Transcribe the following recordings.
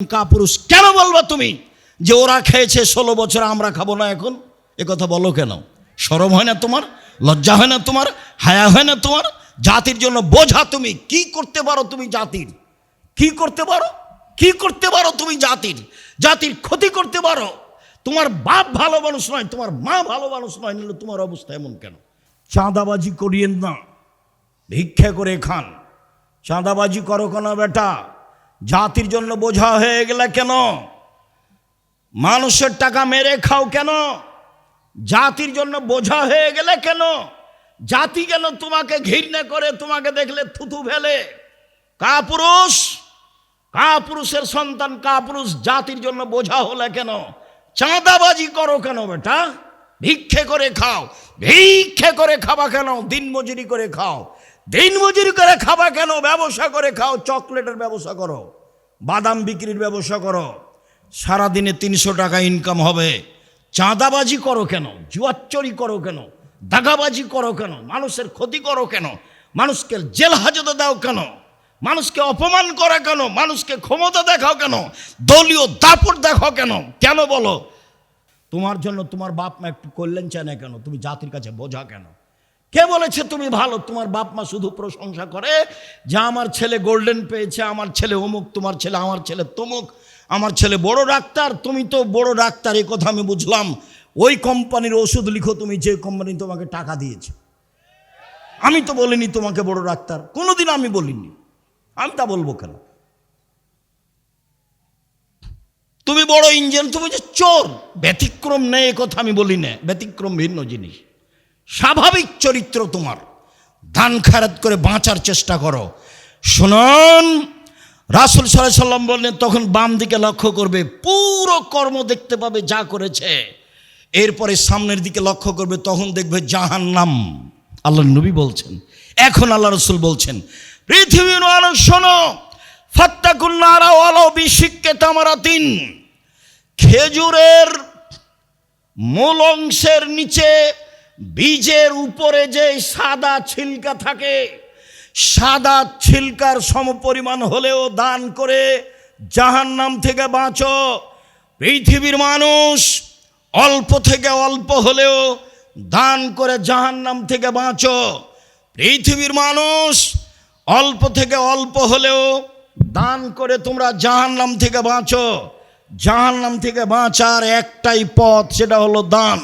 কাপুরুষ কেন বলবা তুমি যে ওরা খেয়েছে 16 বছর আমরা খাবো না? এখন এ কথা বলো কেন? শরম হয় না তোমার? লজ্জা হয় না তোমার? হায়া হয় না তোমার? জাতির জন্য বোঝা। তুমি কি করতে পারো? তুমি জাতির কি করতে পারো? কি করতে পারো তুমি? জাতির ক্ষতি করতে পারো। তোমার বাপ ভালো মানুষ নয়, তোমার মা ভালো মানুষ নয়, নিলে তোমার অবস্থা এমন কেন? চাঁদাবাজি করিয়েন না, ভিক্ষা করে খান। চাঁদাবাজি করো কেন বেটা? জাতির জন্য বোঝা হয়ে গেলে কেন? মানুষের টাকা মেরে খাও কেন? জাতির জন্য বোঝা হয়ে গেলে কেন? জাতি কেন তোমাকে ঘৃণা করে, তোমাকে দেখলে থুতু ফেলে? কাপুরুষ, কাপুরুষের সন্তান কাপুরুষ জাতির জন্য বোঝা হলে কেন? চাঁদাবাজি করো কেন বেটা? ভিক্ষে করে খাও। ভিক্ষে করে খাবা কেন? দিনমজুরি করে খাও। দিনমজুরি করে খাবা কেন? ব্যবসা করে খাও। চকলেটের ব্যবসা করো, বাদাম বিক্রির ব্যবসা করো, সারাদিনে 300 টাকা ইনকাম হবে। চাঁদাবাজি করো কেন? জুয়াচুরি করো কেন? দাগাবাজি করো কেন? মানুষের ক্ষতি করো কেন? মানুষকে জেল হাজতে দাও কেন? মানুষকে অপমান করা কেন? মানুষকে ক্ষমতা দেখাও কেন? দলীয় দাপট দেখাও কেন? কেন বলো? তোমার জন্য তোমার বাপ মা একটু কল্যাণ চায় না কেন? তুমি জাতির কাছে বোঝা কেন? কে বলেছে তুমি ভালো? তোমার বাপ মা শুধু প্রশংসা করে যে আমার ছেলে গোল্ডেন পেয়েছে, আমার ছেলে অমুক, তোমার ছেলে, আমার ছেলে তমুক, আমার ছেলে বড় ডাক্তার। তুমি তো বড় ডাক্তার, এই কথা আমি বুঝলাম। ওই কোম্পানির ওষুধ লিখো তুমি, যে কোম্পানি তোমাকে টাকা দিয়েছে। আমি তো বলিনি তোমাকে বড় ডাক্তার, কোনোদিন আমি বলিনি। আমি তা বলবো কেন? তুমি বড় ইঞ্জিনিয়ার, তুমি যে চোর। ব্যতিক্রম নেই এ কথা আমি বলি না, ব্যতিক্রম ভিন্ন জিনিস। স্বাভাবিক চরিত্র তোমার। দান খায়রাত করে বাঁচার চেষ্টা করো। শুনুন, রাসূল সাল্লাল্লাহু আলাইহি সাল্লাম বললেন তখন বাম দিকে লক্ষ্য করবে, পুরো কর্ম দেখতে পাবে যা করেছে। এরপরে সামনের দিকে লক্ষ্য করবে, তখন দেখবে জাহান্নাম। আল্লাহর নবী বলছেন, এখন আল্লাহ রাসূল বলছেন, পৃথিবীর মানুষ শোনো, ফাত্তাকুন নারা ওয়ালাউ বিশিক্কি তামারাতিন। খেজুরের মূল অংশের নিচে বীজের উপরে যে সাদা ছিলকা থাকে, সাদা ছিলকার সমপরিমাণ হলেও দান করে জাহান্নাম থেকে বাঁচো। পৃথিবীর মানুষ অল্প থেকে অল্প হলেও দান করে জাহান্নাম থেকে বাঁচো। পৃথিবীর মানুষ অল্প থেকে অল্প হলেও দান করে তোমরা জাহান্নাম থেকে বাঁচো। জাহান্নাম থেকে বাঁচার একটাই পথ, সেটা হলো দান।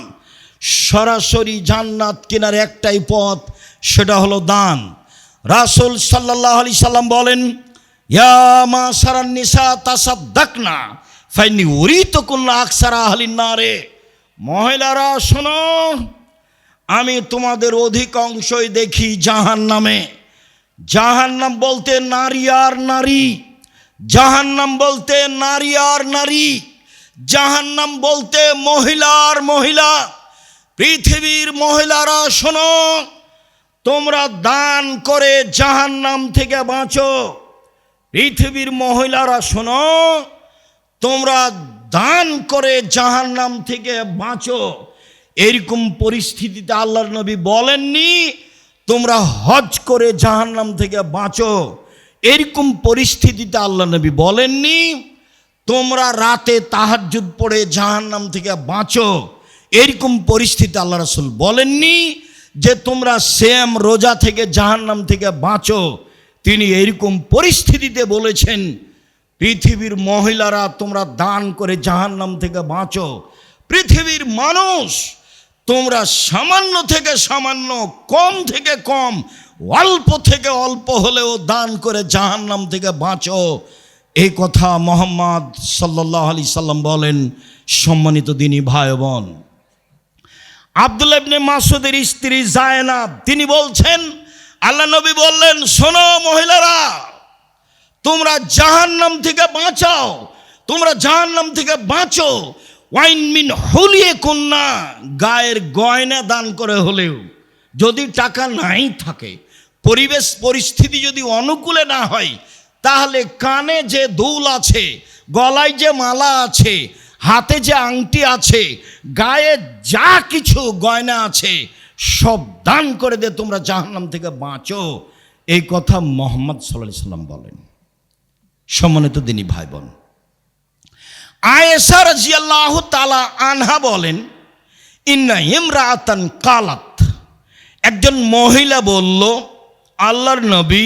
সরাসরি জান্নাত কেনার একটাই পথ, সেটা হলো দান। রাসূল সাল্লাল্লাহু আলাইহি সাল্লাম বলেন, ইয়া মাশারান নিসা তাসাদ্দাকনা ফাইন্নী উরিতুকুন্না আকসারা আহলিন নারে। মহিলারা শোনো, আমি তোমাদের অধিকাংশই দেখি জাহান্নামে। জাহান্নাম বলতে নারী আর নারী, জাহান্নাম বলতে নারী আর নারী, জাহান্নাম বলতে মহিলা আর মহিলা। পৃথিবীর মহিলারা শোনো, তোমরা দান করে জাহান্নাম থেকে বাঁচো। পৃথিবীর মহিলারা শোনো, তোমরা দান করে জাহান্নাম থেকে বাঁচো। এরকম পরিস্থিতিতে আল্লাহর নবী বলেননি তোমরা হজ করে জাহান্নাম থেকে বাঁচো। এরকম পরিস্থিতিতে আল্লাহ নবী বলেননি তোমরা রাতে তাহাজ্জুদ পড়ে জাহান্নাম থেকে বাঁচো। এরকম পরিস্থিতি আল্লাহ রাসূল বলেননি যে তোমরা সিয়াম রোজা থেকে জাহান্নাম থেকে বাঁচো। তিনি এরকম পরিস্থিতিতে বলেছেন, পৃথিবীর মহিলারা তোমরা দান করে জাহান্নাম থেকে বাঁচো। পৃথিবীর মানুষ তোমরা সামান্য থেকে সামান্য, কম থেকে কম, অল্প থেকে অল্প হলেও দান করে জাহান্নাম থেকে বাঁচো। এই কথা মুহাম্মদ সাল্লাল্লাহু আলাইহি সাল্লাম বলেন। সম্মানিত দিনী ভাই বোন, আব্দুল্লাহ ইবনে মাসউদের স্ত্রী যায়েনাব তিনি বলছেন, আল্লাহ নবী বললেন, শোনো মহিলারা, তোমরা জাহান্নাম থেকে বাঁচাও, তোমরা জাহান্নাম থেকে বাঁচো। ওয়াইন মিন হুলিয়াকুন্না, গায়ের গয়না দান করে হলেও। যদি টাকা নাই থাকে, পরিবেশ পরিস্থিতি যদি অনুকূলে না হয়, তাহলে কানে যে দুল আছে, গলায় যে মালা আছে, হাতে যে আংটি আছে, গায়ে যা কিছু গয়না আছে, সব দান করে দে, তোমরা জাহান্নাম থেকে বাঁচো। এই কথা মুহাম্মদ সাল্লাল্লাহু আলাইহি সাল্লাম বলেন। সম্মানিত দিনী ভাই বোন, আয়েশা রাদিয়াল্লাহু তাআলা আনহা বলেন, ইন্না ইমরাআতান কালাত, একজন মহিলা বলল, আল্লাহর নবী,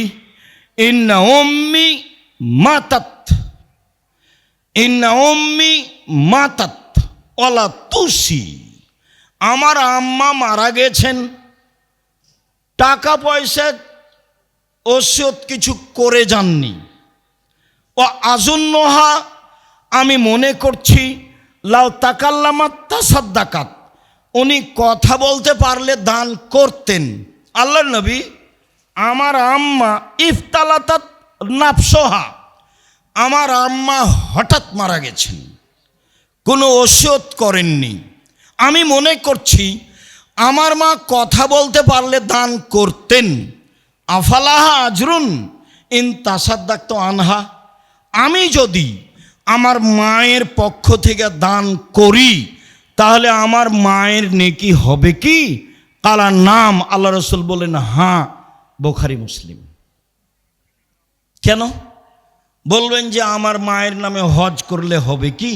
ইন্না উম্মি মাতাত, ইন্না উম্মি মাতাত ওয়ালা তুসি, আমার আম্মা মারা গেছেন, টাকা পয়সা ওসিয়ত কিছু করে যাননি। ও আজুন্নহা, আমি মনে করছি, লাউ তাকাল্লামাত তাসাদ্দাকাত, উনি কথা বলতে পারলে দান করতেন। আল্লাহর নবী, আমার আম্মা ইফতালাতাত নাফসহা, আমার আম্মা হঠাৎ মারা গেছেন, কোনো ওসিয়ত করেননি। আমি মনে করছি আমার মা কথা বলতে পারলে দান করতেন। আফালাহা আজরুন ইন তাসাদ্দাকতু আনহা, আমি যদি আমার মায়ের পক্ষ থেকে দান করি তাহলে আমার মায়ের নেকি হবে কি? কালা নাম, আল্লাহ রসুল বলেন হ্যাঁ, বুখারী মুসলিম। কেন বলবেন যে আমার মায়ের নামে হজ করলে হবে কি,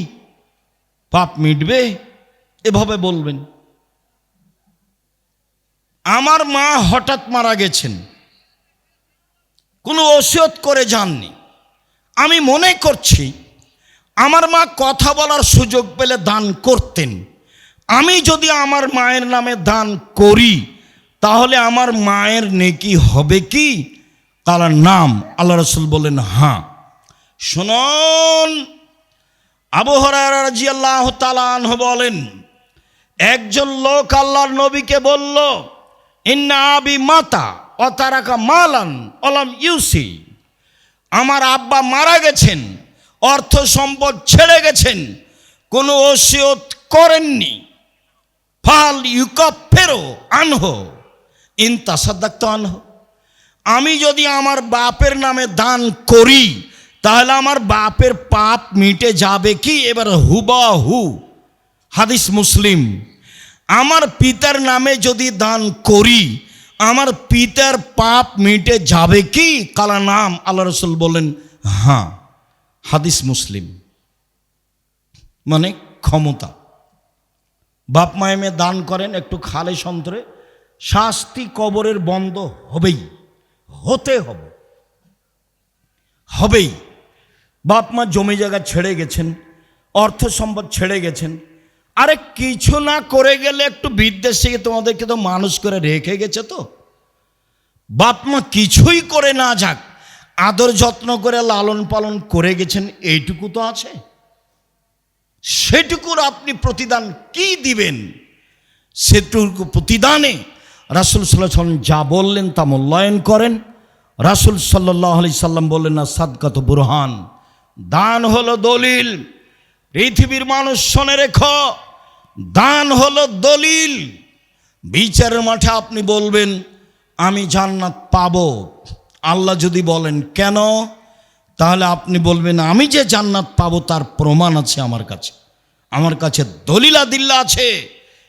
পাপ মিটবে? এভাবে বলবেন। আমার মা হঠাৎ মারা গেছেন, কোনো ওসিয়ত করে যাননি। আমি মনে করছি আমার মা কথা বলার সুযোগ পেলে দান করতেন। আমি যদি আমার মায়ের নামে দান করি তাহলে আমার মায়ের নেকি হবে কি? কালার নাম, আল্লাহ রসুল বলেন হ্যাঁ। শুনুন, আবু হুরায়রা রাদিয়াল্লাহু তাআলা আনহু বলেন, একজন লোক আল্লাহর নবীকে বলল, ইন্না আবি মাতা ওয়া তারাকা মালান ওয়ালাম ইউসি, আমার আব্বা মারা গেছেন, অর্থ সম্পদ ছেড়ে গেছেন, কোনো ওসিয়ত করেননি। ফাল ইউকাফিরু আনহু ইন তাসাদ্দাকতু আনহু, আমি যদি আমার বাপের নামে দান করি তাহলে আমার বাপের পাপ মিটে যাবে কি? এবার হুবাহু হাদিস মুসলিম। আমার পিতার নামে যদি দান করি আমার পিতার পাপ মিটে যাবে কি? কালা নাম, আল্লাহ রসুল বলেন হ্যাঁ, হাদিস মুসলিম। মানে ক্ষমতা। বাপ মায়েমে দান করেন একটু খালে সন্তরে, শাস্তি কবরের বন্ধ হবেই, হতে হবে, হবেই। বাপ মা জমি জায়গা ছেড়ে গেছেন, অর্থ সম্পদ ছেড়ে গেছেন, আরে কিছু না করে গেলে একটু বিদেশ থেকে তোমাদেরকে তো মানুষ করে রেখে গেছে, তো বাপ মা কিছুই করে না যাক, আদর যত্ন করে লালন পালন করে গেছেন, এইটুকু তো আছে। সেটুকুর আপনি প্রতিদান কি দিবেন? সেটুকু প্রতিদানে রাসূল সাল্লাল্লাহু আলাইহি সাল্লাম যা বললেন তা মূল্যায়ন করেন। রাসূল সাল্লাল্লাহু আলাইহি সাল্লাম বললেন না সাদকাতু বুরহান, দান হলো দলিল। পৃথিবীর মানুষ শুনে রেখো, দান হলো দলিল। বিচারের মাঠে আপনি বলবেন আমি জান্নাত পাবো, আল্লাহ যদি বলেন কেন, তাহলে আপনি বলবেন আমি যে জান্নাত পাবো তার প্রমাণ আছে আমার কাছে, আমার কাছে দলিল আদিল্লা আছে।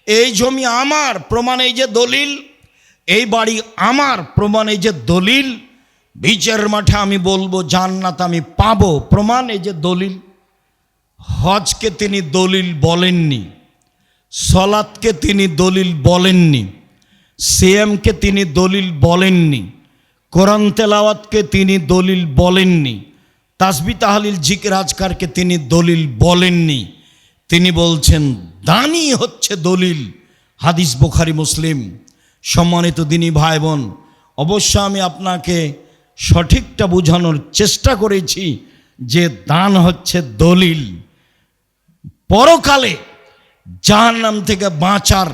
এই জমি আমার, প্রমাণ এই যে দলিল। এই বাড়ি আমার, প্রমাণ এই যে দলিল। বিচারের মাঠে আমি বলবো জান্নাত আমি পাবো, প্রমাণ এই যে দলিল। হজকে তিনি দলিল বলেননি, সলাতকে তিনি দলিল বলেননি, সিয়ামকে তিনি দলিল বলেননি, কোরআন তেলাওয়াতকে তিনি দলিল বলেননি, তাসবিহ তাহলিল জিকির আজকারকে তিনি দলিল বলেননি। তিনি বলছেন দানই হচ্ছে দলিল। হাদিস বুখারী মুসলিম। সম্মানিত দিনী ভাই বোন, অবশ্য আমি আপনাকে সঠিকটা বোঝানোর চেষ্টা করেছি যে দান হচ্ছে দলিল। পরকালে জাহান্নাম থেকে বাঁচার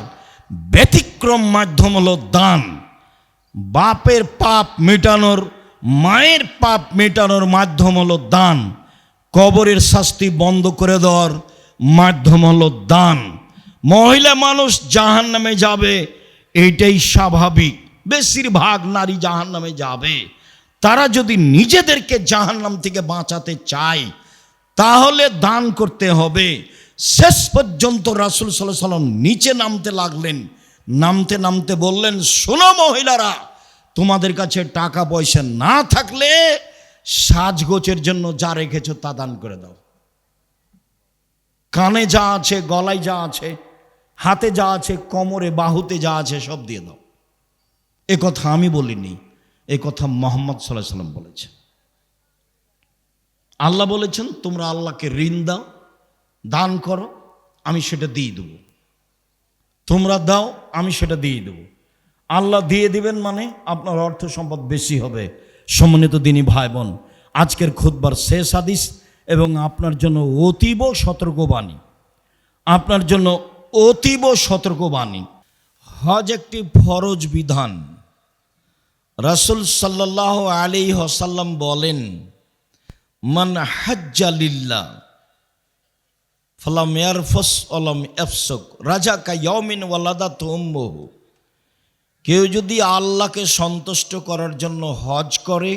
ব্যতিক্রম মাধ্যম হলো দান। বাপের পাপ মেটানোর, মায়ের পাপ মেটানোর মাধ্যম হলো দান। কবরের শাস্তি বন্ধ করে দেওয়ার মাধ্যম হলো দান। মহিলা মানুষ জাহান্নামে যাবে, এইটাই স্বাভাবিক। বেশিরভাগ নারী জাহান্নামে যাবে। তারা যদি নিজেদেরকে জাহান্নাম থেকে বাঁচাতে চায় তাহলে দান করতে হবে। শেষ পর্যন্ত রাসূল সাল্লাল্লাহু আলাইহি সাল্লাম নিচে নামতে লাগলেন, নামতে নামতে বললেন, শোনো মহিলারা, তোমাদের কাছে টাকা পয়সা না থাকলে সাজগোজের জন্য যা রেখেছো তা দান করে দাও। কানে যা আছে, গলায় যা আছে, হাতে যা আছে, কোমরে বাহুতে যা আছে সব দিয়ে দাও। এ কথা আমি বলিনি, এ কথা মুহাম্মদ সাল্লাল্লাহু আলাইহি সাল্লাম বলেছেন। আল্লাহ বলেছেন তোমরা আল্লাহকে ঋণ দাও, দান করো, আমি সেটা দিয়ে দেবো। তোমরা দাও, আমি সেটা দিয়ে দেবো। আল্লাহ দিয়ে দিবেন মানে আপনার অর্থ সম্পদ বেশি হবে। সম্মানিত দিনী ভাই বোন, আজকের খুতবার শেষ হাদিস এবং আপনার জন্য অতীব সতর্কবাণী, আপনার জন্য অতীব সতর্কবাণী। হজ একটি ফরজ বিধান। রাসূল সাল্লাল্লাহু আলাইহি ওয়াসাল্লাম বলেন, মান হাজ্জা লিল্লাহ ফালাম ইয়ারফুস ওয়ালাম ইয়াফসুক রাজাকা ইয়াউমিন ওয়ালাদাতহু উম্মুহু। কেউ যদি আল্লাহকে সন্তুষ্ট করার জন্য হজ করে,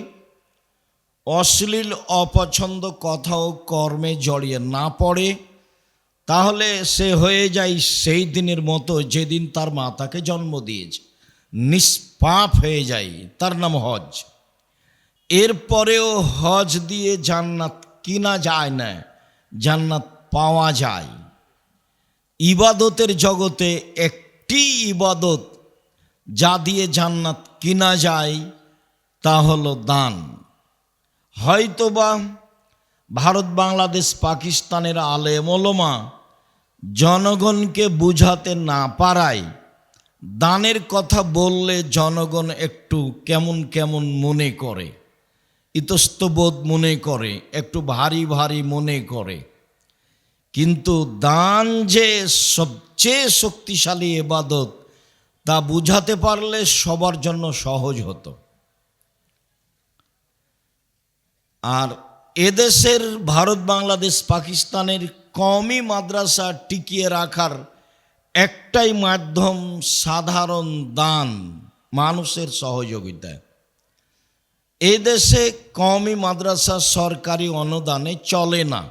অশ্লীল অপছন্দ কথা ও কর্মে জড়িয়ে না পড়ে, তাহলে সে হয়ে যায় সেই দিনের মতো যেদিন তার মা তাকে জন্ম দিয়েছে, নিষ্পাপ হয়ে যায়। তার নাম হজ। এরপরেও হজ দিয়ে জান্নাত কিনা যায় না, জান্নাত পাওয়া যায়। ইবাদতের জগতে একটি ইবাদত যা দিয়ে জান্নাত কিনা যায় তা হলো দান। হয়তোবা ভারত, বাংলাদেশ, পাকিস্তানের আলেম ওলামা জনগণকে বুঝাতে না পারায় দানের কথা বললে জনগণ একটু কেমন কেমন মনে করে, ইতস্তবোধ মনে করে, একটু ভারী ভারী মনে করে। কিন্তু দান যে সবচেয়ে শক্তিশালী ইবাদত তা বুঝাতে পারলে সবার জন্য সহজ হতো। আর এদেশের ভারত, বাংলাদেশ, পাকিস্তানের কওমি মাদ্রাসা টিকিয়ে রাখার একটাই মাধ্যম সাধারণ দান, মানুষের সহযোগিতা। এদেশে কওমি মাদ্রাসা সরকারি অনুদানে চলে না।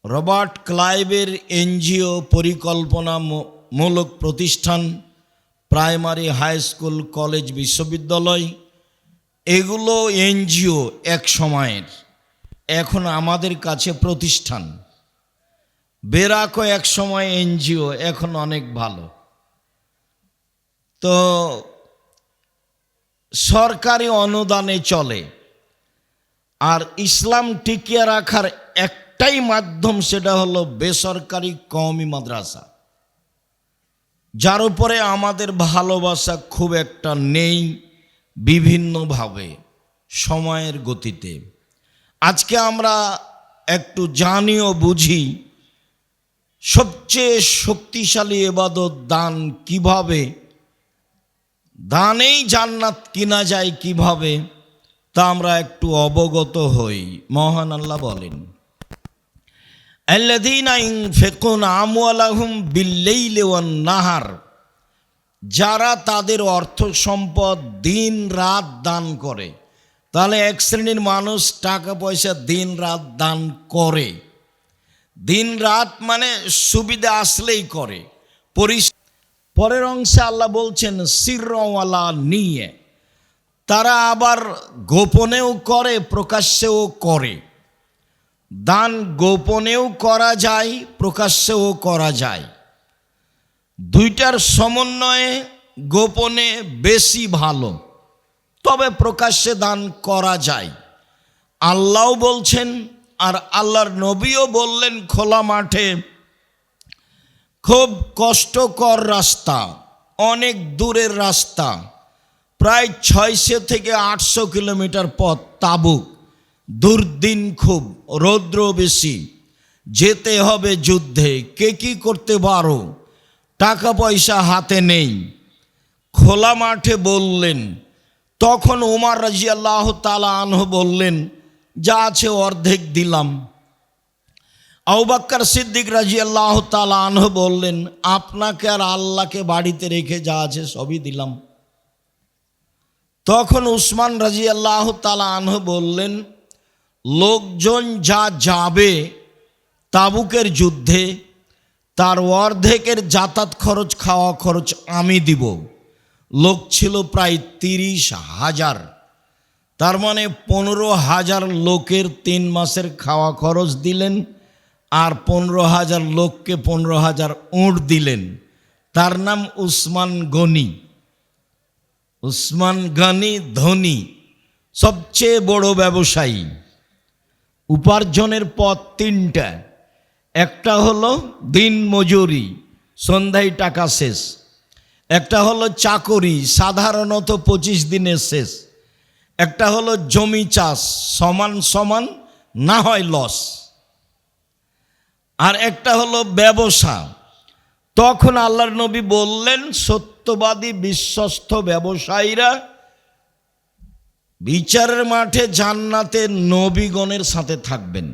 রবার্ট ক্লাইভের এনজিও পরিকল্পনামূলক প্রতিষ্ঠান, প্রাইমারি, হাই স্কুল, কলেজ, বিশ্ববিদ্যালয়, এগুলো এনজিও এক সময়ের, এখন আমাদের কাছে প্রতিষ্ঠান। বেরাকও এক সময় এনজিও, এখন অনেক ভালো। তো সরকারি অনুদানে চলে। আর ইসলাম টিকিয়ে রাখার একটাই মাধ্যম, সেটা হলো বেসরকারি কওমি মাদ্রাসা, যার উপরে আমাদের ভালোবাসা খুব একটা নেই বিভিন্নভাবে সময়ের গতিতে। আজকে আমরা একটু জানি ও বুঝি সবচেয়ে শক্তিশালী ইবাদত দান কিভাবে, দানেই জান্নাত কিনা যায় কিভাবে, তা আমরা একটু অবগত হই। মহান আল্লাহ বলেন, আল্লাযীনা ইনফিকুনা আমওয়ালাহুম বিল-লাইলি ওয়ান-নাহার, যারা তাদের অর্থ সম্পদ দিন রাত দান করে। তাহলে এক শ্রেণীর মানুষ টাকা পয়সা দিন রাত দান করে। দিন রাত মানে সুবিধা আসলেই করে। পরের অংশে আল্লাহ বলছেন সিরওয়ালা নিয়ে, তারা আবার গোপনেও করে, প্রকাশ্যেও করে। দান গোপনেও করা যায়, প্রকাশ্যেও করা যায়। দুইটার সমন্বয়ে গোপনে বেশি ভালো, তবে প্রকাশ্যে দান করা যায়। আল্লাহও বলছেন আর আল্লাহর নবীও বললেন, খোলা মাঠে খুব কষ্টকর রাস্তা, অনেক দূরের রাস্তা, প্রায় 600 থেকে 800 কিলোমিটার পথ, তাবুক, দুর্দিন, খুব রৌদ্র বেশি, যেতে হবে যুদ্ধে। কে কি করতে পারো, টাকা পয়সা হাতে নেই, খোলা মাঠে বললেন। তখন ওমর রাদিয়াল্লাহু তাআলা আনহু বললেন, যা আছে অর্ধেক দিলাম। আবু বকর সিদ্দিক রাদিয়াল্লাহু তাআলা আনহু বললেন, আপনাকে আর আল্লাহকে বাড়িতে রেখে যা আছে সবই দিলাম। তখন উসমান রাদিয়াল্লাহু তাআলা আনহু বললেন, লোকজন যা যাবে তাবুকের যুদ্ধে, তার অর্ধেকের যাতায়াত খরচ, খাওয়া খরচ আমি দিব। লোক ছিল প্রায় 30,000। তার মানে 15,000 লোকের 3 মাসের খাওয়া খরচ দিলেন, আর 15,000 লোককে 15,000 উট দিলেন। তার নাম উসমান গনি। উসমান গনি ধনী, সবচেয়ে বড় ব্যবসায়ী। উপার্জনের পথ 3টা। একটা হলো দিন মজুরি, সন্ধ্যায় টাকা শেষ। একটা হলো চাকরি, সাধারণত 25 দিনে শেষ। একটা হলো জমি চাষ, সমান সমান না হয় লস। আর একটা হলো ব্যবসা। তখন আল্লাহর নবী বললেন, সত্যবাদী বিশ্বস্ত ব্যবসায়ীরা বিচারের মাঠে জান্নাতে নবীগণের সাথে থাকবেন।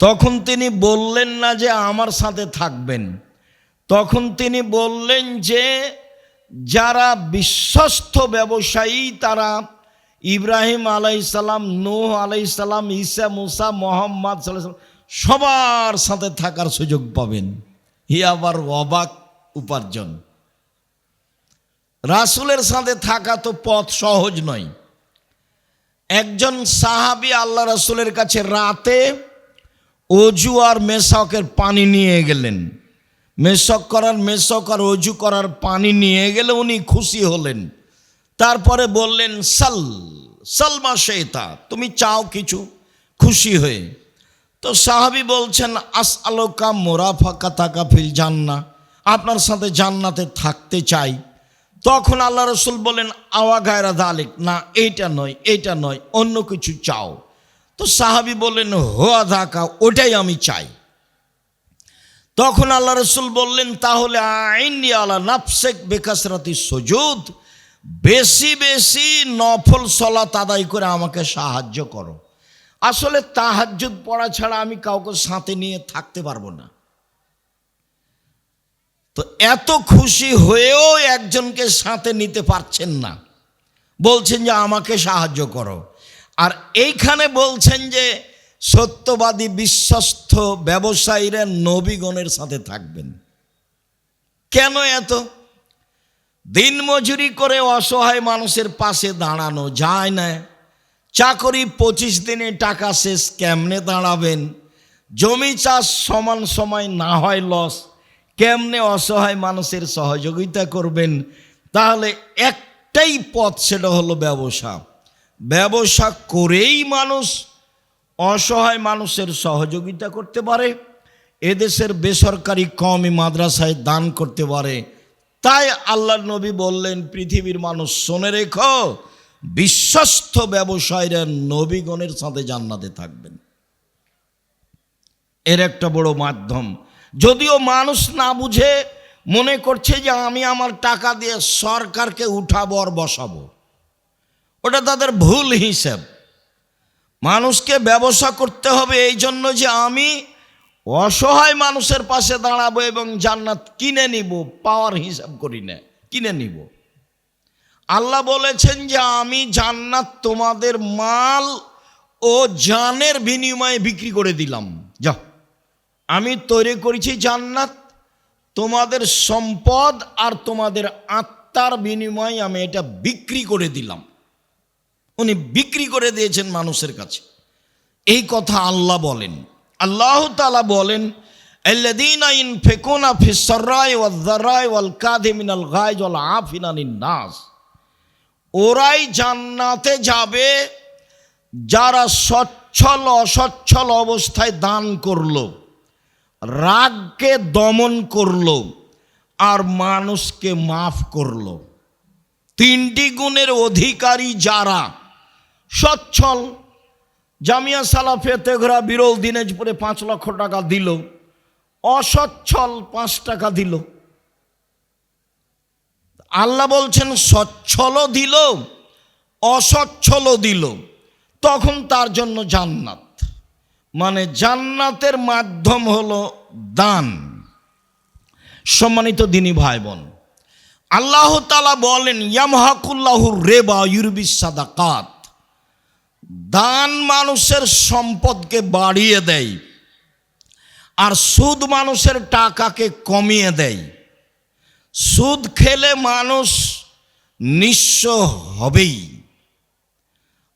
তখন তিনি বললেন না যে আমার সাথে থাকবেন, তখন তিনি বললেন যে যারা বিশ্বস্ত ব্যবসায়ী তারা ইব্রাহিম আলাইহিসসালাম, নূহ আলাইহিসসালাম, ঈসা, মুসা, মুহাম্মদ সাল্লাল্লাহু আলাইহি ওয়াসাল্লাম সবার সাথে থাকার সুযোগ পাবেন। ই আবার অবাক উপার্জন। রাসূলের সাথে থাকা তো পথ সহজ নয়। একজন সাহাবী আল্লাহ রাসূলের কাছে রাতে অজু আর মেশকের পানি নিয়ে গেলেন। মেশক আর অজু করার পানি নিয়ে গেলে উনি খুশি হলেন। তারপরে বললেন, সালমা শেতা, তুমি চাও কিছু, খুশি হয়ে। তো সাহাবী বলছেন, আসআলুকা মুরাফাকাতাকা ফিল জান্নাহ, আপনার সাথে জান্নাতে থাকতে চাই। তখন আল্লাহ রাসূল বলেন, আওয়া গায়রা যালিক, না এইটা নয়, অন্য কিছু চাও। তো সাহাবী বললেন, হুয়া যাকা, ওটাই আমি চাই। তখন আল্লাহ রাসূল বললেন, তাহলে আইনি আলা নাফসিক বিকাসরাতি সুজুদ, বেশি বেশি নফল সালাত আদায় করে আমাকে সাহায্য করো। আসলে তাহাজ্জুদ পড়া ছাড়া আমি কাউকে সাথে নিয়ে থাকতে পারবো না। তো এত খুশি হয়েও একজনকে সাথে নিতে পারছেন না, বলছেন যে আমাকে সাহায্য করো। আর এইখানে বলছেন যে সত্যবাদী বিশ্বস্ত ব্যবসায়ীরা নবীগণের সাথে থাকবেন। কেন এত? দিন মজুরি করে অসহায় মানুষের পাশে দাঁড়ানো যায় না। চাকরি 25 দিনে টাকা শেষ, কেমনে দাঁড়াবেন? জমি চাষ সমান সময় না হয় লস, কেমনে অসহায় মানুষের সহযোগিতা করবেন? তাহলে একটাই পথ, সেটা হলো ব্যবসা। ব্যবসা করেই মানুষ অসহায় মানুষের সহযোগিতা করতে পারে, এদেশের বেসরকারি কওমি মাদ্রাসায় দান করতে পারে। তাই আল্লাহর নবী বললেন, পৃথিবীর মানুষ শুনে রেখো, বিশ্বস্ত ব্যবসায়ীরা নবীগণের সাথে জান্নাতে থাকবেন। এর একটা বড় মাধ্যম। যদিও মানুষ না বুঝে মনে করছে যে আমি আমার টাকা দিয়ে সরকারকে উঠাবো আর বসাবো, ওটা তাদের ভুল হিসেব। মানুষকে ব্যবসা করতে হবে এই জন্য যে আমি অসহায় মানুষের পাশে দাঁড়াবো এবং জান্নাত কিনে নিব, পাওয়ার হিসাব করি না, কিনে নিব। আল্লাহ বলেছেন যে আমি জান্নাত তোমাদের মাল ও জানের বিনিময়ে বিক্রি করে দিলাম। যাও, আমি তৈরি করেছি জান্নাত, তোমাদের সম্পদ আর তোমাদের আত্মার বিনিময়ে আমি এটা বিক্রি করে দিলাম। উনি বিক্রি করে দিয়েছেন মানুষের কাছে। এই কথা আল্লাহ বলেন। আল্লাহ তাআলা বলেন, আল্লাযীনা ইনফিকুনা ফিস সাররাই ওয়াজ যাররাই ওয়াল কাযিমিনাল গায়জ ওয়াল আফিনা আনিন নাস, ওরাই জান্নাতে যাবে যারা সচ্ছল অসচ্ছল অবস্থায় দান করলো, রাগকে দমন করলো, আর মানুষকে মাফ করলো। 3টি গুণের অধিকারী যারা সচ্ছল, জামিয়া সালাফিয়া তেঘরা বিরল দিনাজপুরে 5 লক্ষ টাকা দিল, অসচ্ছল 5 টাকা দিল। আল্লাহ বলছেন সচ্ছলও দিল, অসচ্ছলও দিল, তখন তার জন্য জান্নাত। মানে জান্নাতের মাধ্যম হলো দান। সম্মানিত দিনী ভাই বোন, আল্লাহ তাআলা বলেন, ইয়ামহাকুল্লাহু রিবা ইউরবিস সাদাকাত, দান মানুষের সম্পদকে বাড়িয়ে দেয় আর সুদ মানুষের টাকাকে কমিয়ে দেয়। সুদ খেলে মানুষ নিঃস্ব হবেই।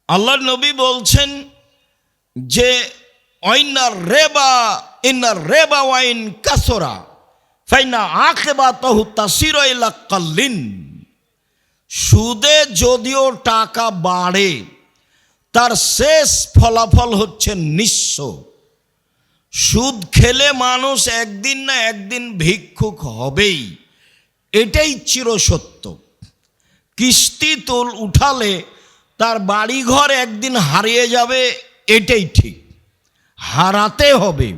আল্লাহ নবী বলছেন যে ইন্নার রেবা ওয়াইন কাসরা ফাইনা আখিবাতাহু তাসিরু ইলা কাল্লিন। সুদে যদিও টাকা বাড়ে, তার শেষ ফলাফল হচ্ছে নিঃস্ব। সুদ খেলে মানুষ একদিন না একদিন ভিক্ষুক হবেই, এটাই চিরসত্য। কিস্তি উঠালে তার বাড়িঘর একদিন হারিয়ে যাবে, এটাই ঠিক, হারাতে হবে।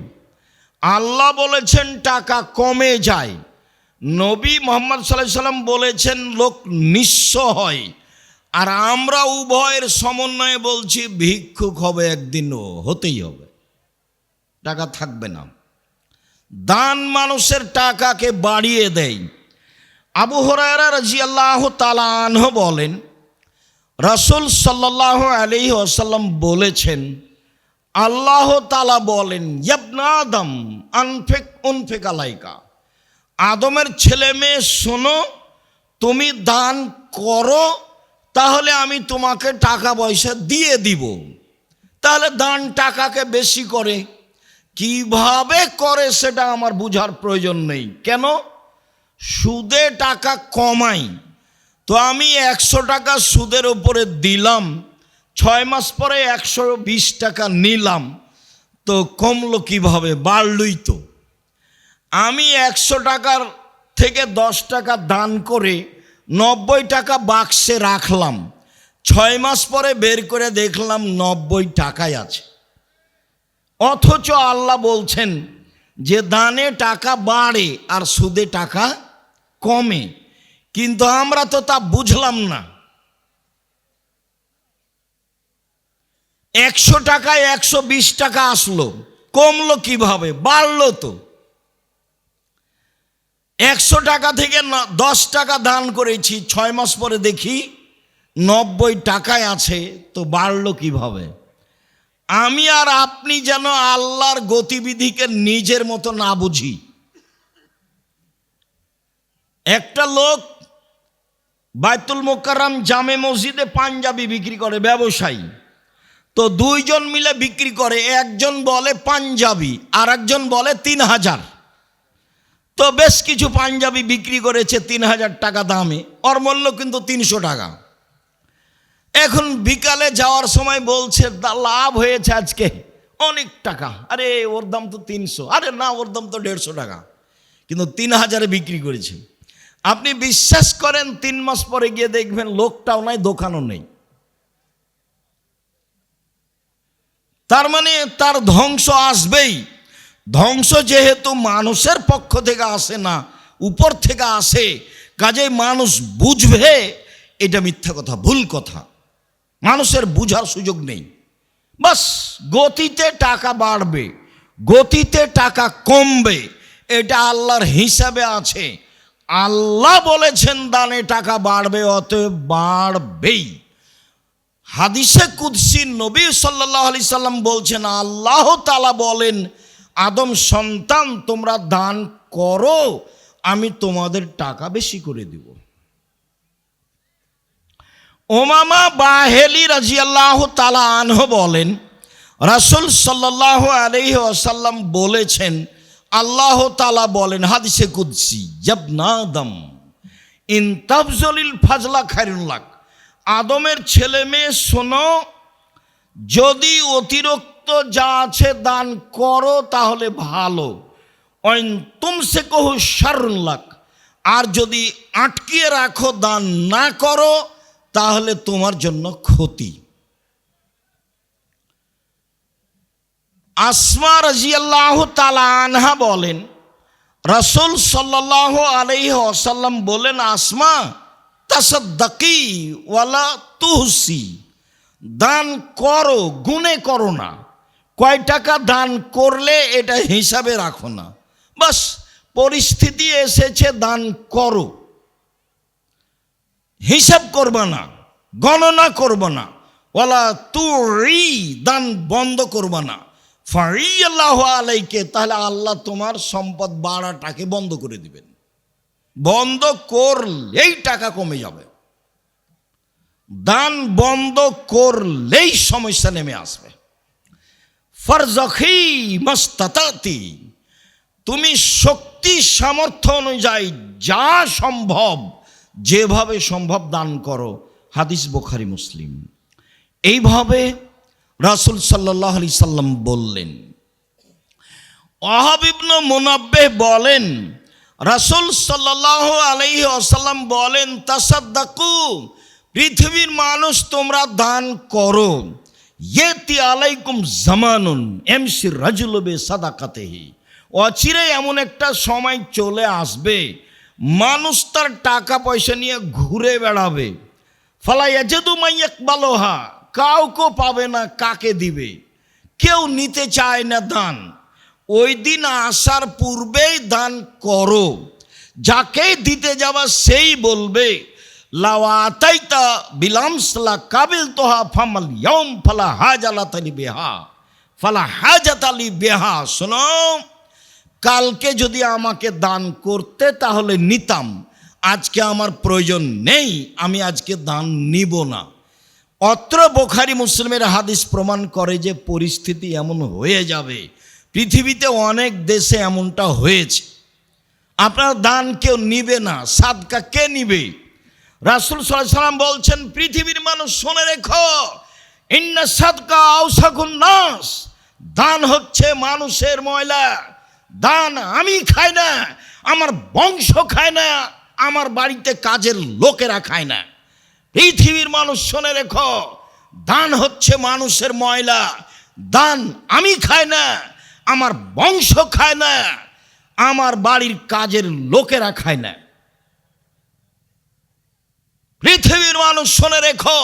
আল্লাহ বলেছেন টাকা কমে যায়, নবী মুহাম্মদ সাল্লাল্লাহু আলাইহি সাল্লাম বলেছেন লোক নিঃস্ব হয়, আর আমরা উভয়ের সমন্বয়ে বলছি ভিক্ষুক হবে, একদিনও হতেই হবে, টাকা থাকবে না। দান মানুষের টাকাকে বাড়িয়ে দেয়। আবু হুরায়রা রাদিয়াল্লাহু তাআলা আনহু বলেন, রাসূল সাল্লাল্লাহু আলাইহি ওয়াসাল্লাম বলেছেন, আল্লাহ তাআলা বলেন, ইবনা আদম উনফিক আলাইকা, আদমের ছেলে মেয়ে শোনো, তুমি দান করো, তাহলে আমি তোমাকে টাকা পয়সা দিয়ে দিব। তাহলে দান টাকাকে বেশি করে, কিভাবে করে সেটা আমার বুঝার প্রয়োজন নেই। কেন? সুদে টাকা কমাই, তো আমি 100 টাকা সুদের উপরে দিলাম, 6 মাস পরে 120 টাকা নিলাম, তো কমলো কিভাবে? বাড়লই তো। আমি 100 টাকার থেকে 10 টাকা দান করে 90 টাকা বাক্সে রাখলাম, 6 মাস পরে বের করে দেখলাম 90 টাকাই আছে। অথচ আল্লাহ বলছেন যে দানে টাকা বাড়ে আর সুদে টাকা কমে, কিন্তু আমরা তো তা বুঝলাম না। 100 টাকায় 120 টাকা আসলো, কমলো কিভাবে? বাড়লো তো। 100 টাকা থেকে 10 টাকা দান করেছি, 6 মাস পরে দেখি 90 টাকায় আছে, তো বাড়লো কিভাবে? আমি আর আপনি যেন আল্লাহর গতিবিধিকে নিজের মতো না বুঝি। একটা লোক বাইতুল মোকাররম জামে মসজিদে পাঞ্জাবি বিক্রি করে, ব্যবসায়ী, তো 2 জন মিলে বিক্রি করে, একজন বলে পাঞ্জাবি আর একজন বলে 3000। তো বেশ কিছু পাঞ্জাবি বিক্রি করেছে 3000 টাকা দামে, ওর মূল্য কিন্তু 300 টাকা। এখন বিকালে যাওয়ার সময় বলছে লাভ হয়েছে আজকে অনেক টাকা। আরে ওর দাম তো 300, আরে না ওর দাম তো 150 টাকা, কিন্তু 3000-এ বিক্রি করেছে। আপনি বিশ্বাস করেন 3 মাস পরে গিয়ে দেখবেন লোকটাও নাই, দোকানও নেই। তার মানে তার ধ্বংস আসবেই। ধ্বংস যেহেতু মানুষের পক্ষ থেকে আসে না, উপর থেকে আসে, কাজেই মানুষ বুঝবে এটা মিথ্যা কথা, ভুল কথা, মানুষের বুঝার সুযোগ নেই। বাস গতিতে টাকা বাড়বে, গতিতে টাকা কমবে, এটা আল্লাহর হিসাবে আছে। আল্লাহ বলেছেন দানে টাকা বাড়বে, অতএব বাড়বেই। হাদিসে কুদসি নবী সাল্লাল্লাহু আলাইহি সাল্লাম বলছেন, আল্লাহ তাআলা বলেন, আদম সন্তান তোমরা দান করো, আমি তোমাদের টাকা বেশি করে দিব। উমামা বাহেলি রাদিয়াল্লাহু তাআলা আনহু বলেন, রাসূল সাল্লাল্লাহু আলাইহি ওয়াসাল্লাম বলেছেন, আল্লাহ তাআলা বলেন হাদিসে কুদসি, ইবনা আদম ইন তাবজলিল ফাজলা খায়রুল লাক, আদমের ছেলে মেয়ে শোনো, যদি অতিরিক্ত যা আছে দান করো তাহলে ভালো, ওয়াইন তুমসিকুহু শাররুল লাক, আর যদি আটকিয়ে রাখো দান না করো তাহলে তোমার জন্য ক্ষতি। আসমা রাদিয়াল্লাহু তাআলা আনহা বলেন, রাসূল সাল্লাল্লাহু আলাইহি ওয়াসাল্লাম বলেন, আসমা তাসাদ্দাকি ওয়ালা তুহসি, দান করো, গুণে করো না, কয় টাকা দান করলে এটা হিসাবে রাখো না, বাস পরিস্থিতি এসেছে দান করো, হিসাব করবা না, গণনা করবা না, ওয়ালা তুরি, দান বন্ধ করবা না, ফারিয়াল্লাহু আলাইকে, তাহলে আল্লাহ তোমার সম্পদ বাড়াটাকে বন্ধ করে দিবেন। বন্ধ করলেই টাকা কমে যাবে। দান বন্ধ করলেই সমস্যা নেমে আসবে। ফারজাখি মাস্তাতাতি, তুমি শক্তি সামর্থ্য অনুযায়ী যা সম্ভব, যেভাবে সম্ভব দান করো। হাদিস বুখারী মুসলিম। এইভাবে রাসূল সাল্লাল্লাহু আলাইহি সাল্লাম বললেন। ওয়াহাব ইবনে মুনাব্বিহ বলেন, রাসূল সাল্লাল্লাহু আলাইহি ওয়াসাল্লাম বলেন, তাসাদ্দাকু, পৃথিবীর মানুষ তোমরা দান করো। ইয়েতি আলাইকুম জামানুন এমসি রাজুলু বিসাদাকাতিহি, অচিরে এমন একটা সময় চলে আসবে মানুষ তার টাকা পয়সা নিয়ে ঘুরে বেড়াবে। ফালা ইয়াজিদু মান ইয়াকবালুহা, কাউকে পাবে না কাকে দিবে, কেউ নিতে চায় না দান। ওই দিন আসার পূর্বেই দান করো। যাকেই দিতে যাবা সেই বলবে লাওয়াতাইতা বিলামসলা কাবিল তোহা ফামাল ইয়ম ফালা হাজালাতালি বেহা ফালা হাজাতালি বেহা। শোনো, কালকে যদি আমাকে দান করতে তাহলে নিতাম, আজকে আমার প্রয়োজন নেই, আমি আজকে দান নিব না। অত্র বুখারী মুসলিমের হাদিস প্রমাণ করে যে পরিস্থিতি এমন হয়ে যাবে। পৃথিবীতে অনেক দেশে এমনটা হয়েছে। আপনার দান কেউ নিবে না, সাদকা কে নিবে? রাসূল সাল্লাল্লাহু আলাইহি সাল্লাম বলছেন, পৃথিবীর মানুষ শুনে রেখো, ইন্না সাদকা আওসাকুন নাস, দান হচ্ছে মানুষের ময়লা। দান আমি খাই না, আমার বংশ খায় না, আমার বাড়িতে কাজের লোকেরা খায় না। পৃথিবীর মানুষ শুনে রেখো, দান হচ্ছে মানুষের ময়লা। দান আমি খাই না, আমার বংশ খায় না, আমার বাড়ির কাজের লোকেরা খায় না। পৃথিবীর মানুষ শুনে রেখো,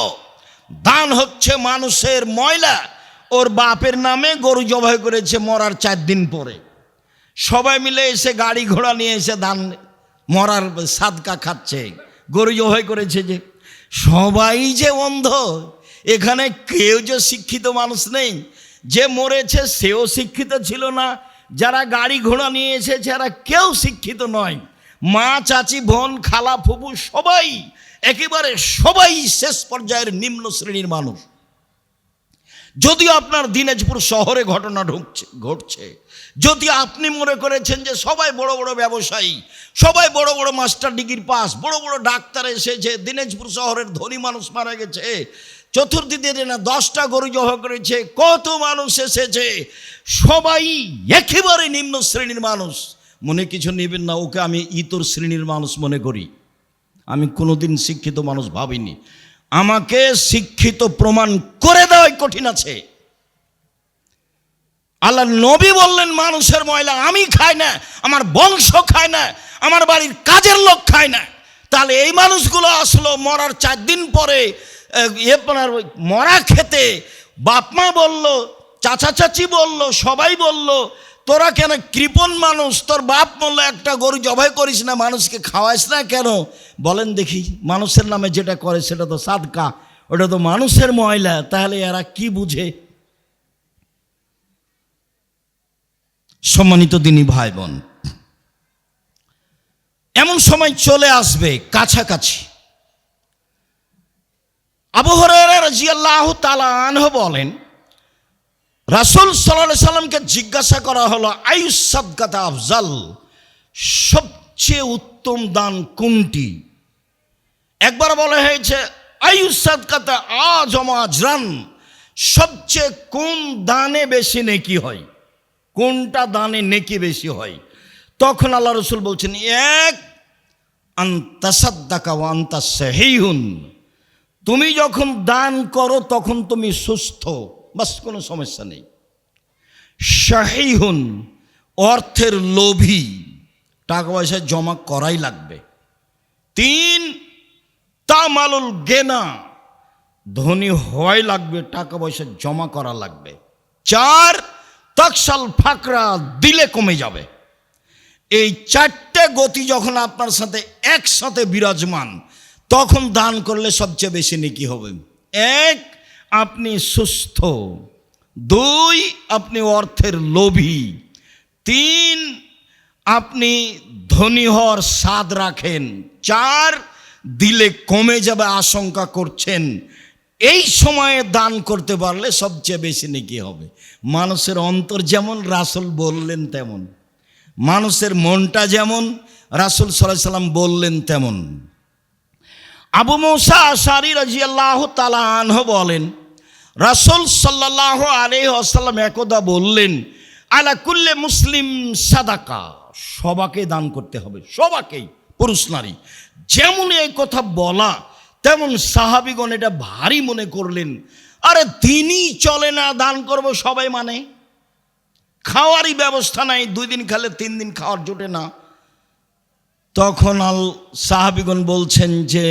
দান হচ্ছে মানুষের ময়লা। ওর বাপের নামে গরু জবাই করেছে মরার 4 দিন পরে, সবাই মিলে এসে গাড়ি ঘোড়া নিয়ে এসে দান মরার সাদকা খাচ্ছে, গরু জবাই করেছে। যে সবাই যে অন্ধ, এখানে কেউ যে শিক্ষিত মানুষ নেই। যে মরেছে সেও শিক্ষিত ছিল না, যারা গাড়ি ঘোড়া নিয়ে এসেছে এরা কেউ শিক্ষিত নয়। মা, চাচি, বোন, খালা, ফুফু সবাই, একেবারে সবাই শেষ পর্যায়ের নিম্ন শ্রেণীর মানুষ। যদিও আপনার দিনাজপুর শহরে ঘটনা ঘটছে, যদি আপনি মনে করেছেন যে সবাই বড় বড় ব্যবসায়ী, সবাই বড় বড় মাস্টার ডিগ্রি পাস, বড় বড় ডাক্তার এসেছে, দিনাজপুর শহরের ধনী মানুষ মারা গেছে, চতুর্দিকে না 10টা গরু জবাই করেছে, কত মানুষ এসেছে, সবাই একেবারে নিম্ন শ্রেণীর মানুষ, মনে কিছু নেবেন না, ওকে আমি ইতর শ্রেণীর মানুষ মনে করি। আমি কোনোদিন শিক্ষিত মানুষ ভাবিনি। আমাকে শিক্ষিত প্রমাণ করে দেওয়াই কঠিন আছে। আল্লাহ নবী বললেন মানুষের ময়লা আমি খাই না, আমার বংশ খায় না, আমার বাড়ির কাজের লোক খায় না। তাহলে এই মানুষগুলো আসলো মরার 4 দিন পরে আপনার মরা খেতে। বাপ মা বলল, চাচা চাচি বলল, সবাই বলল, তোরা কেন কৃপণ মানুষ, তোর বাপ বললো একটা গরু জবাই করিস না, মানুষকে খাওয়াইস না কেন? বলেন দেখি, মানুষের নামে যেটা করে সেটা তো সাদকা, ওটা তো মানুষের ময়লা। তাহলে এরা কি বুঝে? সম্মানিত দিনী ভাই বোন, এমন সময় চলে আসবে কাছাকাছি। আবু হুরায়রা রাদিয়াল্লাহু তাআলা আনহু বলেন, রাসূল সাল্লাল্লাহু আলাইহি সাল্লামকে জিজ্ঞাসা করা হলো, আইয়ুস সাদকাতা আফজাল, সবচেয়ে উত্তম দান কোনটি? একবার বলা হয়েছে আইয়ুস সাদকাতা আযম আজরান, সবচেয়ে কোন দানে বেশি নেকি হয়, কোনটা দানে নেকি বেশি হয়? তখন আল্লাহ রাসূল বলছেন, এক আনতা সাদ্দাকা ওয়া আনতা সাহিহুন, তুমি যখন দান করো তখন তুমি সুস্থ, বাস কোনো সমস্যা নেই। শাহিহুন, অর্থের লোভী, টাকা পয়সা জমা করাই লাগবে। 3 তামালুল গেনা, ধনী হওয়াই লাগবে, টাকা পয়সা জমা করা লাগবে। 4 তাকসাল ফাকরা, দিলে কমে যাবে। এই 4টে গতি যখন আপনার সাথে একসাথে বিরাজমান, তখন দান করলে সবচেয়ে বেশি নেকি হবে। 1 আপনি সুস্থ, 2 আপনি অর্থের লোভী, 3 আপনি ধনী হওয়ার স্বাদ রাখেন, 4 দিলে কমে যাবে আশঙ্কা করছেন, এই সময়ে দান করতে পারলে সবচেয়ে বেশি নেকি হবে। মানুষের অন্তর যেমন রাসূল বললেন তেমন, মানুষের মনটা যেমন রাসূল সাল্লাল্লাহু আলাইহি সাল্লাম বললেন তেমন। আবু মুসা আশআরী রাদিয়াল্লাহু তাআলা আনহু বলেন, রাসূল সাল্লাল্লাহু আলাইহি ওয়াসাল্লাম একদা বললেন, আলা কুল্লি মুসলিম সাদাকা, সবাকে দান করতে হবে, সবাকেই, পুরুষ নারী। যেমন এই কথা বলা তেমন সাহাবীগণ এটা ভারী মনে করলেন। আরে দিনই চলে না, দান করব সবাই মানে, খাওয়ারই ব্যবস্থা নাই, 2 দিন খেলে 3 দিন খাওয়ার জোটে না। তখন সাহাবীগণ বলছেন যে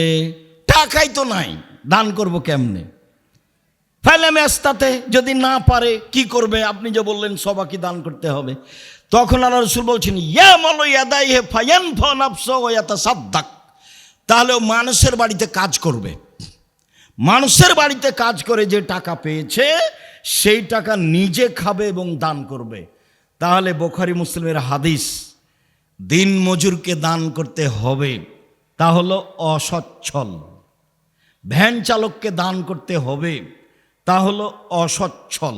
টাকাই তো নাই, দান করব কেমনে? ফাইলামে আস্তাতে, যদি না পারে কি করবে? আপনি যে বললেন সবাইকে দান করতে হবে। তখন আল্লাহ রাসূল বলছেন, ইয়া মাল ইয়াদাইহি ফায়ানফা নাফসু ওয়া ইয়াতাসাদ্দাক, তাহলে মানুষের বাড়িতে কাজ করবে, মানুষের বাড়িতে কাজ করে যে টাকা পেয়েছে সেই টাকা নিজে খাবে এবং দান করবে। তাহলে বুখারী মুসলিমের হাদিস, দিন মজুরকে দান করতে হবে, তা হলো অসচ্ছল। ভ্যান চালককে দান করতে হবে, তা হলো অসচ্ছল।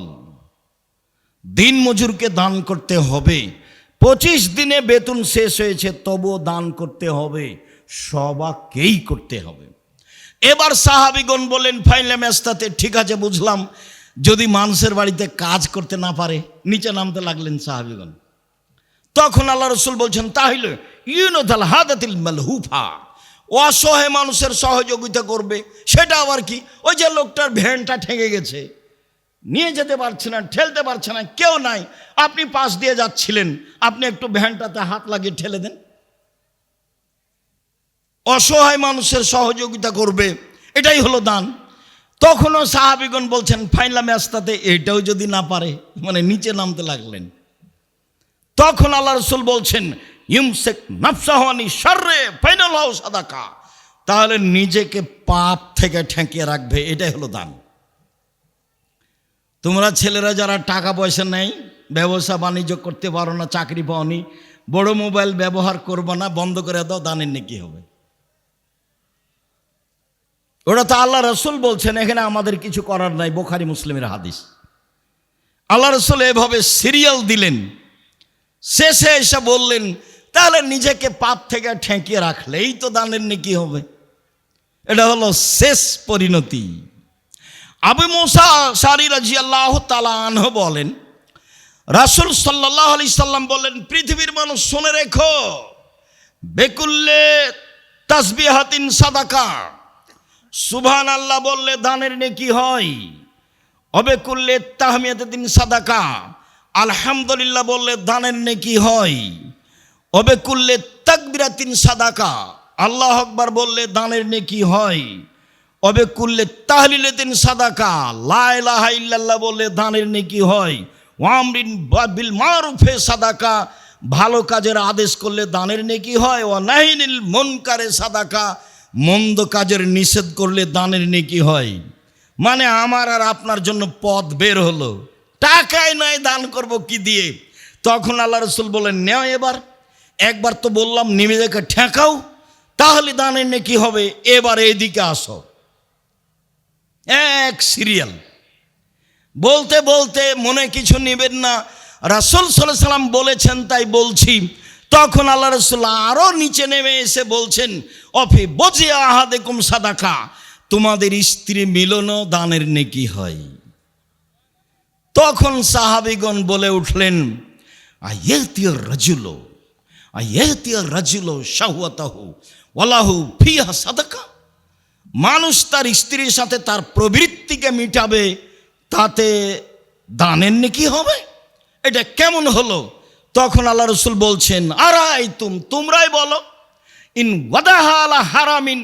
দিন মজুরকে দান করতে হবে, 25 দিনে বেতন শেষ হয়েছে তবুও দান করতে হবে, সবাইকেই করতে হবে। এবার সাহাবীগণ বলেন, ফাইলে মেস্তাতে, ঠিক আছে বুঝলাম, যদি মানুষের বাড়িতে কাজ করতে না পারে, নিচে নামতে লাগলেন সাহাবীগণ। তখন আল্লাহ রাসূল বলছেন, তাহলে ইউনাদাল হাদাতিল মালহুফা, অসহায় মানুষের সহযোগিতা করবে। সেটা আবার কি? ওই যে লোকটার ভ্যানটা ঠেকে গেছে, নিয়ে যেতে পারছে না, ঠেলতে পারছে না, কেউ নাই, আপনি পাশ দিয়ে যাচ্ছিলেন, আপনি একটু ভ্যানটাতে হাত লাগিয়ে ঠেলে দেন। অসহায় মানুষের সহযোগিতা করবে, এটাই হলো দান। তখনও সাহাবীগণ বলছেন, ফাইলামে আস্তাতে, এটাও যদি না পারে, মানে নিচে নামতে লাগলেন। তখন আল্লাহ রাসূল বলছেন, ইউমসিক নাফসাহু আনি শাররে ফাইনালহু সাদাকা, তাহলে নিজেকে পাপ থেকে ঠেকিয়ে রাখবে, এটাই হলো দান। তোমরা ছেলেরা যারা টাকা পয়সা নেই, ব্যবসা বাণিজ্য করতে পারো না, চাকরি পাওনি, বড় মোবাইল ব্যবহার করবো না, বন্ধ করে দাও, দানের নেকি হবে। ওটা তো আল্লাহ রাসূল বলছেন, এখানে আমাদের কিছু করার নাই। বুখারী মুসলিমের হাদিস। আল্লাহ রাসূল এভাবে সিরিয়াল দিলেন, শেষে এসে বললেন, তাহলে নিজেকে পাপ থেকে ঠেকিয়ে রাখলেই তো দানের নেকি হবে। এটা হলো শেষ পরিণতি। আবু মুসা আশআরী রাদিয়াল্লাহু তাআলা আনহু বলেন, রাসূল সাল্লাল্লাহু আলাইহি সাল্লাম বলেন, পৃথিবীর মানুষ শুনে রেখো, বেকুল্লে তাসবিহাতিন সাদাকা, সুবহানাল্লাহ বললে দানের নেকি হয়। অবেকুল্লে তাহমিয়াতিন সাদাকা, আলহামদুলিল্লাহ বললে দানের নেকি হয়। অবেকুল্লে তাকবীরাতিন সাদাকা, আল্লাহু আকবার বললে দানের নেকি হয়। অবেকুল্লে তাহলিলাতিন সাদাকা, লা ইলাহা ইল্লাল্লাহ বললে দানের নেকি হয়। ওয়ামরিন বিল মারুফে সাদাকা, ভালো কাজের আদেশ করলে দানের নেকি হয়। ওয়া নাহিনিল মুনকারে সাদাকা, মন্দ কাজের নিষেধ করলে দানের নেকি হয়। মানে আমার আর আপনার জন্য পথ বের হলো, টাকাই নাই, দান করব কি দিয়ে? তখন আল্লাহ রাসূল বলেন, নেও এবার, একবার তো বললাম নিজেকে ঠেকাও, তাহলে দানের নেকি হবে। এবার এইদিকে আসো। এক সিরিয়াল বলতে বলতে মনে কিছু নেবেন না, রাসূল সাল্লাল্লাহু আলাইহি সাল্লাম বলেছেন তাই বলছি। তখন আল্লাহ রাসূল আরও নিচে নেমে এসে বলছেন, অফি বজি আহাদিকুম সাদাকা, তোমাদের স্ত্রী মিলনও দানের নেকি হয়। তখন সাহাবীগণ বলে উঠলেন, আয়াতিয়ার রাজুলো শাহওয়াতাহু ওয়ালাহু ফিহা সাদাকা, মানুষ তার স্ত্রীর সাথে তার প্রবৃত্তিকে মিটাবে, তাতে দানের নেকি হবে? এটা কেমন হলো? তখন আল্লাহ রাসূল বলছেন, তোমরাই বলো, ইন ওয়াদাহা আলা হারামিন,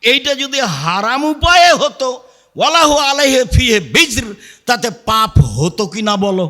এইটা যদি হারাম উপায়ে হতো, ওয়ালাহু আলাইহি ফিহি বিজর, তাতে পাপ হতো কি না বলো?